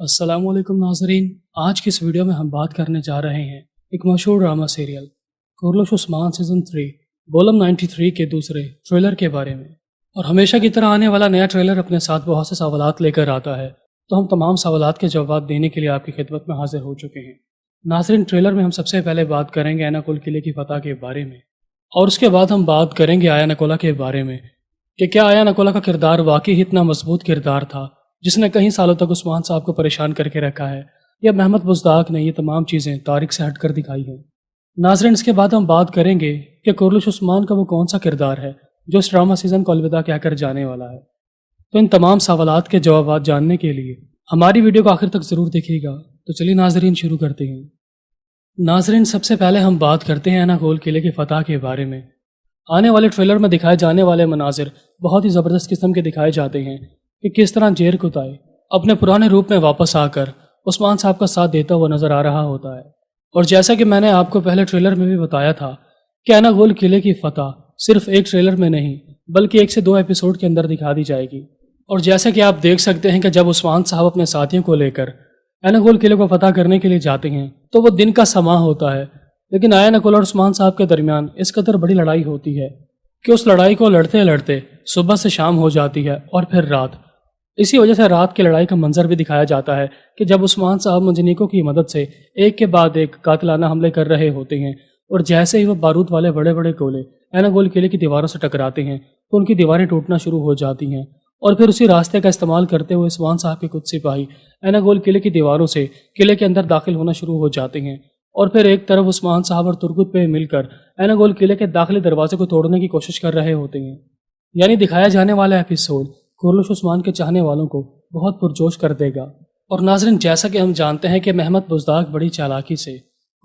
अस्सलाम वालेकुम नाज़रीन। आज की इस वीडियो में हम बात करने जा रहे हैं एक मशहूर ड्रामा सीरियल कुर्लुश उस्मान सीज़न 3 बोलम 93 के दूसरे ट्रेलर के बारे में। और हमेशा की तरह आने वाला नया ट्रेलर अपने साथ बहुत से सवालात लेकर आता है, तो हम तमाम सवालात के जवाब देने के लिए आपकी खिदमत में हाजिर हो चुके हैं। नाज़रीन, ट्रेलर में हम सबसे पहले बात करेंगे एनाकोल किले की फतह के बारे में, और उसके बाद हम बात करेंगे आया नकोला के बारे में कि क्या आया नकोला का किरदार वाकई ही इतना मजबूत किरदार था जिसने कई सालों तक उस्मान साहब को परेशान करके रखा है, या महमद बुज़दाक ने ये तमाम चीज़ें तारीख से हटकर दिखाई हैं। नाज़रीन, इसके बाद हम बात करेंगे कि कुर्लुश उस्मान का वो कौन सा किरदार है जो इस ड्रामा सीज़न को अलविदा कहकर जाने वाला है। तो इन तमाम सवालात के जवाब जानने के लिए हमारी वीडियो को आखिर तक ज़रूर देखिएगा। तो चलिए नाज़रीन, शुरू करते हैं। नाज़रीन, सबसे पहले हम बात करते हैं एनाकोल किले की फतह के बारे में। आने वाले ट्रेलर में दिखाए जाने वाले मनाजिर बहुत ही ज़बरदस्त किस्म के दिखाए जाते हैं कि किस तरह जेर कुताई अपने पुराने रूप में वापस आकर उस्मान साहब का साथ देता हुआ नजर आ रहा होता है। और जैसा कि मैंने आपको पहले ट्रेलर में भी बताया था कि एनाकोल किले की फतह सिर्फ एक ट्रेलर में नहीं बल्कि 1 से 2 एपिसोड के अंदर दिखा दी जाएगी। और जैसा कि आप देख सकते हैं कि जब उस्मान साहब अपने साथियों को लेकर एनाकोल किले को फतह करने के लिए जाते हैं तो वो दिन का समा होता है, लेकिन आया नकोल और उस्मान साहब के दरमियान इस कदर बड़ी लड़ाई होती है कि उस लड़ाई को लड़ते लड़ते सुबह से शाम हो जाती है और फिर रात। इसी वजह से रात की लड़ाई का मंजर भी दिखाया जाता है कि जब उस्मान साहब मंजनीकों की मदद से एक के बाद एक कातिलाना हमले कर रहे होते हैं, और जैसे ही वो बारूद वाले बड़े बड़े गोले एनाकोल किले की दीवारों से टकराते हैं तो उनकी दीवारें टूटना शुरू हो जाती हैं। और फिर उसी रास्ते का इस्तेमाल करते हुए उस्मान साहब के कुछ सिपाही एनाकोल किले की दीवारों से किले के अंदर दाखिल होना शुरू हो जाते हैं। और फिर एक तरफ उस्मान साहब और तुर्गुत पे मिलकर एनाकोल किले के दाखिली दरवाजे को तोड़ने की कोशिश कर रहे होते हैं। यानी दिखाया जाने वाला एपिसोड कुर्लुश उस्मान के चाहने वालों को बहुत पुरजोश कर देगा। और नाज़रीन, जैसा कि हम जानते हैं कि महमद बुज़दाक बड़ी चालाकी से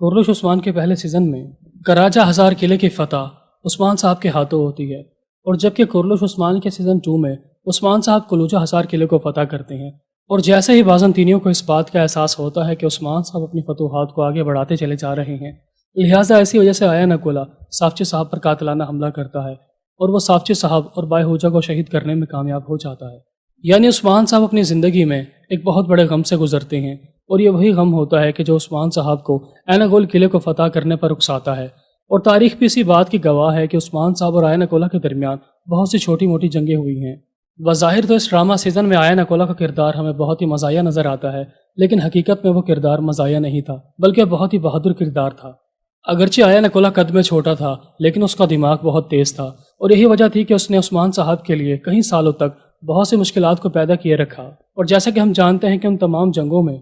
कुर्लुश उस्मान के पहले सीजन में कराजा हज़ार किले की फतह उस्मान साहब के हाथों होती है, और जबकि कुर्लुश उस्मान के सीजन 2 में उस्मान साहब कुलूजा हज़ार किले को फतह करते हैं। और जैसे ही बाज़ंतीनियों को इस बात का एहसास होता है कि उस्मान साहब अपनी फतूहात को आगे बढ़ाते चले जा रहे हैं, लिहाजा ऐसी वजह से आया नकोला साफची साहब पर कातिलाना हमला करता है, और वो साफची साहब और बायहूजा को शहीद करने में कामयाब हो जाता है। यानी उस्मान साहब अपनी ज़िंदगी में एक बहुत बड़े गम से गुजरते हैं, और ये वही गम होता है कि जो उस्मान साहब को एनाकोल किले को फतह करने पर उकसाता है। और तारीख भी इसी बात की गवाह है कि उस्मान साहब और आया नकोला के दरमियान बहुत सी छोटी मोटी जंगें हुई हैं। बज़ाहिर तो इस ड्रामा सीजन में आया नकोला का किरदार हमें बहुत ही मज़ाया नजर आता है, लेकिन हकीकत में वो किरदार मज़ाया नहीं था बल्कि बहुत ही बहादुर किरदार था। अगरचे आया नकोला कद में छोटा था, लेकिन उसका दिमाग बहुत तेज था, और यही वजह थी कि उसने उस्मान साहब के लिए कई सालों तक बहुत सी मुश्किलात को पैदा किए रखा। और जैसा कि हम जानते हैं कि उन तमाम जंगों में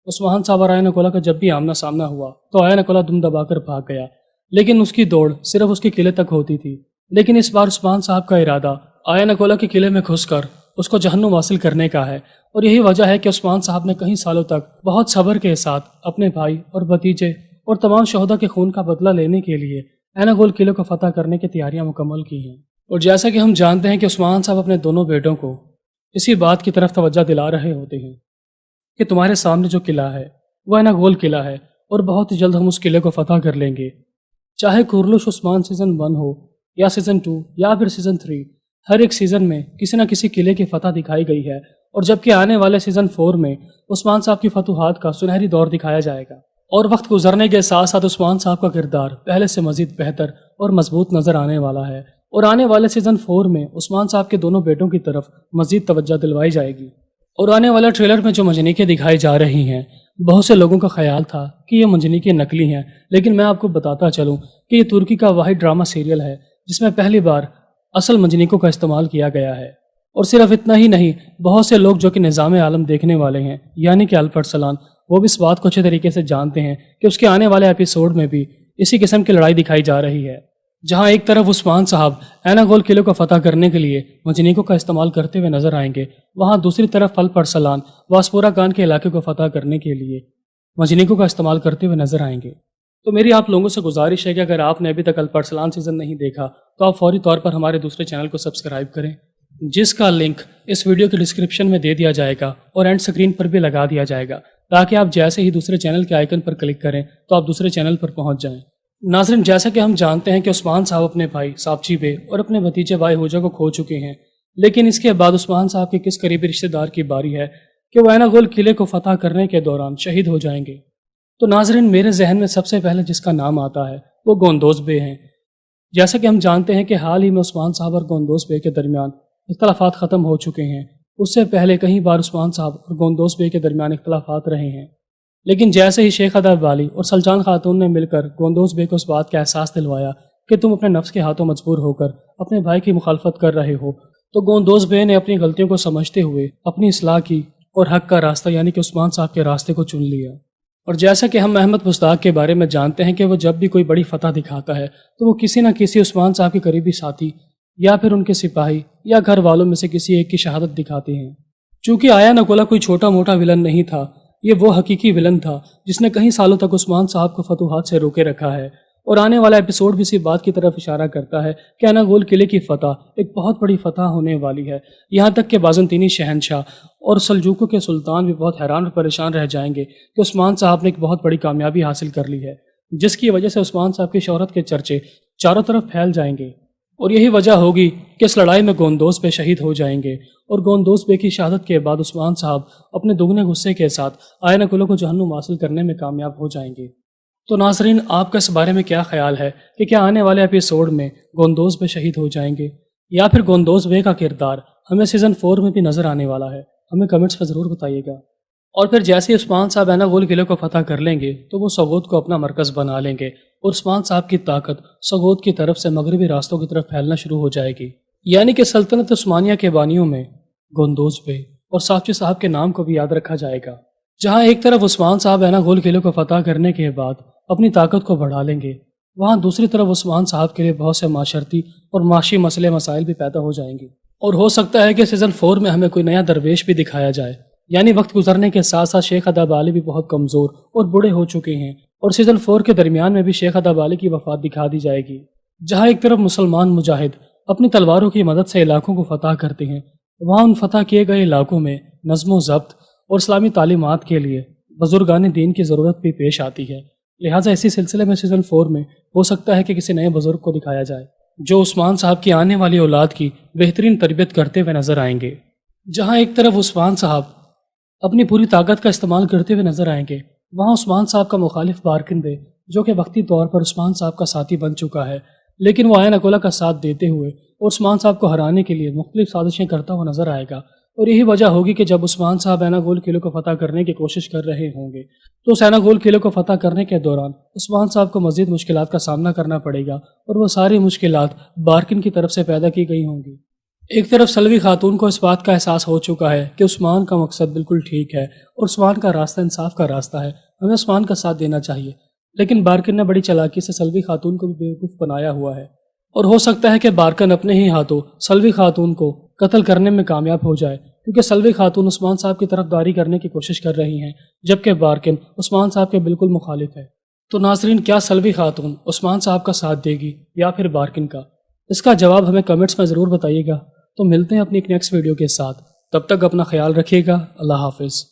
उस्मान साहब और आया नकोला का जब भी आमना सामना हुआ तो आया नकोला दुम दबाकर भाग गया, लेकिन उसकी दौड़ सिर्फ उसके किले तक होती थी। लेकिन इस बार उस्मान साहब का इरादा आया नकोला के किले में घुसकर उसको जहन्नुम हासिल करने का है, और यही वजह है कि उस्मान साहब ने कई सालों तक बहुत सब्र के साथ अपने भाई और भतीजे और तमाम शहदा के खून का बदला लेने के लिए एनाकोल किले को फतह करने की तैयारियां मुकम्मल की हैं। और जैसा कि हम जानते हैं कि उस्मान साहब अपने दोनों बेटों को इसी बात की तरफ तवज्जो दिला रहे होते हैं कि तुम्हारे सामने जो किला है वह एनाकोल किला है, और बहुत ही जल्द हम उस किले को फतह कर लेंगे। चाहे कुर्लुश उस्मान सीजन 1 हो या सीजन 2 या फिर सीजन 3, हर एक सीजन में किसी न किसी किले की फतह दिखाई गई है। और जबकि आने वाले सीजन 4 में उस्मान साहब की फतूहात का सुनहरी दौर दिखाया जाएगा, और वक्त गुजरने के साथ साथ उस्मान साहब का किरदार पहले से मजीद बेहतर और मजबूत नजर आने वाला है। और आने वाले सीजन 4 में उस्मान साहब के दोनों बेटों की तरफ मजीद तवज्जो दिलवाई जाएगी। और आने वाले ट्रेलर में जो मंजनीकें दिखाई जा रही हैं, बहुत से लोगों का ख्याल था कि ये मंजनीकें नकली हैं, लेकिन मैं आपको बताता चलूं कि ये तुर्की का वाहिद ड्रामा सीरियल है जिसमें पहली बार असल मंजनीकों का इस्तेमाल किया गया है। और सिर्फ इतना ही नहीं, बहुत से लोग जो कि निज़ाम आलम देखने वाले हैं, यानी कि अल्प अरसलान, वो भी इस बात को अच्छे तरीके से जानते हैं कि उसके आने वाले एपिसोड में भी इसी किस्म की लड़ाई दिखाई जा रही है, जहां एक तरफ उस्मान साहब एनाकोल किले को फतह करने के लिए मंजनीकों का इस्तेमाल करते हुए नजर आएंगे, वहां दूसरी तरफ अल्प अरसलान वास्पोरा खान के इलाके को फतह करने के लिए मंजनीकों का इस्तेमाल करते हुए नजर आएंगे। तो मेरी आप लोगों से गुजारिश है कि अगर आपने अभी तक अल्प अरसलान सीजन नहीं देखा तो आप फौरी तौर पर हमारे दूसरे चैनल को सब्सक्राइब करें, जिसका लिंक इस वीडियो के डिस्क्रिप्शन में दे दिया जाएगा और एंड स्क्रीन पर भी लगा दिया जाएगा, ताकि आप जैसे ही दूसरे चैनल के आइकन पर क्लिक करें तो आप दूसरे चैनल पर पहुंच जाएं। नाज़रीन, जैसा कि हम जानते हैं कि उस्मान साहब अपने भाई साफची बे और अपने भतीजे बायहूजा को खो चुके हैं, लेकिन इसके बाद उस्मान साहब के किस करीबी रिश्तेदार की बारी है کہ وہ اینا گول قلعے کو فتح کرنے کے دوران شہید ہو جائیں گے۔ تو ناظرین، میرے ذہن میں سب سے پہلے جس کا نام آتا ہے وہ گوندوز بے ہیں۔ جیسا کہ ہم جانتے ہیں کہ حال ہی میں عثمان صاحب اور گوندوز بے کے درمیان اختلافات ختم ہو چکے ہیں۔ اس سے پہلے کئی بار عثمان صاحب اور گوندوز بے کے درمیان اختلافات رہے ہیں، لیکن جیسے ہی شیخ ادب والی اور سلجان خاتون نے مل کر گوندوز بے کو اس بات کا احساس دلوایا کہ تم اپنے نفس کے ہاتھوں مجبور ہو کر اپنے بھائی کی مخالفت کر رہے ہو، تو گوندوز بے نے اپنی غلطیوں کو سمجھتے ہوئے اپنی اصلاح کی اور حق کا راستہ یعنی کہ عثمان صاحب کے راستے کو چن لیا۔ اور جیسا کہ ہم محمد مصداق کے بارے میں جانتے ہیں کہ وہ جب بھی کوئی بڑی فتح دکھاتا ہے تو وہ کسی نہ کسی عثمان صاحب کے قریبی ساتھی یا پھر ان کے سپاہی یا گھر والوں میں سے کسی ایک کی شہادت دکھاتے ہیں۔ چونکہ آیا نکولا کوئی چھوٹا موٹا ولن نہیں تھا، یہ وہ حقیقی ولن تھا جس نے کئی سالوں تک عثمان صاحب کو فتوحات سے روکے رکھا ہے۔ اور آنے والا ایپیسوڈ بھی اسی بات کی طرف اشارہ کرتا ہے کہ اینا گول قلعے کی فتح ایک بہت بڑی فتح ہونے والی ہے، یہاں تک کہ بازنطینی شہنشاہ اور سلجوقوں کے سلطان بھی بہت حیران اور پریشان رہ جائیں گے کہ عثمان صاحب نے ایک بہت بڑی کامیابی حاصل کر لی ہے، جس کی وجہ سے عثمان صاحب کی شہرت کے چرچے چاروں طرف پھیل جائیں گے۔ اور یہی وجہ ہوگی کہ اس لڑائی میں گوندوز بے شہید ہو جائیں گے، اور گوندوز بے کی شہادت کے بعد عثمان صاحب اپنے دگنے غصے کے ساتھ آئینہ کلو کو جہنم حاصل کرنے میں کامیاب ہو جائیں گے۔ تو ناظرین، آپ کا اس بارے میں کیا خیال ہے کہ کیا آنے والے ایپیسوڈ میں گوندوز بے شہید ہو جائیں گے، یا پھر گوندوز بے کا کردار ہمیں سیزن 4 میں بھی نظر آنے والا ہے؟ ہمیں کمنٹس میں ضرور بتائیے گا۔ اور پھر جیسے عثمان صاحب اینا گول قلعے کو فتح کر لیں گے تو وہ سوگوت کو اپنا مرکز بنا لیں گے، اور عثمان صاحب کی طاقت سوگوت کی طرف سے مغربی راستوں کی طرف پھیلنا شروع ہو جائے گی، یعنی کہ سلطنت عثمانیہ کے بانیوں میں گوندوز بے اور ساقچی صاحب کے نام کو بھی یاد رکھا جائے گا۔ جہاں ایک طرف عثمان صاحب اینا گول قلعے کو فتح کرنے کے بعد اپنی طاقت کو بڑھا لیں گے، وہاں دوسری طرف عثمان صاحب کے لیے بہت سے معاشرتی اور معاشی مسائل بھی پیدا ہو جائیں گے، اور ہو سکتا ہے کہ سیزن 4 میں ہمیں کوئی نیا درویش بھی دکھایا جائے۔ یعنی وقت گزرنے کے ساتھ ساتھ شیخ ادب علی بھی بہت کمزور اور بوڑھے ہو چکے ہیں، اور سیزن 4 کے درمیان میں بھی شیخ ادب علی کی وفات دکھا دی جائے گی۔ جہاں ایک طرف مسلمان مجاہد اپنی تلواروں کی مدد سے علاقوں کو فتح کرتے ہیں، وہاں ان فتح کیے گئے علاقوں میں نظم و ضبط اور اسلامی تعلیمات کے لیے بزرگان دین کی ضرورت بھی پیش آتی ہے۔ لہٰذا اسی سلسلے میں سیزن 4 میں ہو سکتا ہے کہ کسی نئے بزرگ کو دکھایا جائے جو عثمان صاحب کی آنے والی اولاد کی بہترین تربیت کرتے ہوئے نظر آئیں گے۔ جہاں ایک طرف عثمان صاحب اپنی پوری طاقت کا استعمال کرتے ہوئے نظر آئیں گے، وہاں عثمان صاحب کا مخالف بارکن بے، جو کہ وقتی طور پر عثمان صاحب کا ساتھی بن چکا ہے، لیکن وہ آئین اکولا کا ساتھ دیتے ہوئے اور عثمان صاحب کو ہرانے کے لیے مختلف سازشیں کرتا ہوا نظر آئے گا۔ اور یہی وجہ ہوگی کہ جب عثمان صاحب اینا گول قلعے کو فتح کرنے کی کوشش کر رہے ہوں گے تو اس اینا گول قلعے کو فتح کرنے کے دوران عثمان صاحب کو مزید مشکلات کا سامنا کرنا پڑے گا، اور وہ ساری مشکلات بارکن کی طرف سے پیدا کی گئی ہوں گی۔ ایک طرف سلوی خاتون کو اس بات کا احساس ہو چکا ہے کہ عثمان کا مقصد بالکل ٹھیک ہے اور عثمان کا راستہ انصاف کا راستہ ہے، ہمیں عثمان کا ساتھ دینا چاہیے، لیکن بارکن نے بڑی چالاکی سے سلوی خاتون کو بھی بیوقوف بنایا ہوا ہے، اور ہو سکتا ہے کہ بارکن اپنے ہی ہاتھوں سلوی خاتون کو قتل کرنے میں کامیاب ہو جائے، کیونکہ سلوی خاتون عثمان صاحب کی طرف داری کرنے کی کوشش کر رہی ہیں، جبکہ بارکن عثمان صاحب کے بالکل مخالف ہے۔ تو ناظرین، کیا سلوی خاتون عثمان صاحب کا ساتھ دے گی یا پھر بارکن کا؟ اس کا جواب ہمیں کمنٹس میں ضرور بتائیے گا۔ تو ملتے ہیں اپنی ایک نیکسٹ ویڈیو کے ساتھ، تب تک اپنا خیال رکھیے گا۔ اللہ حافظ۔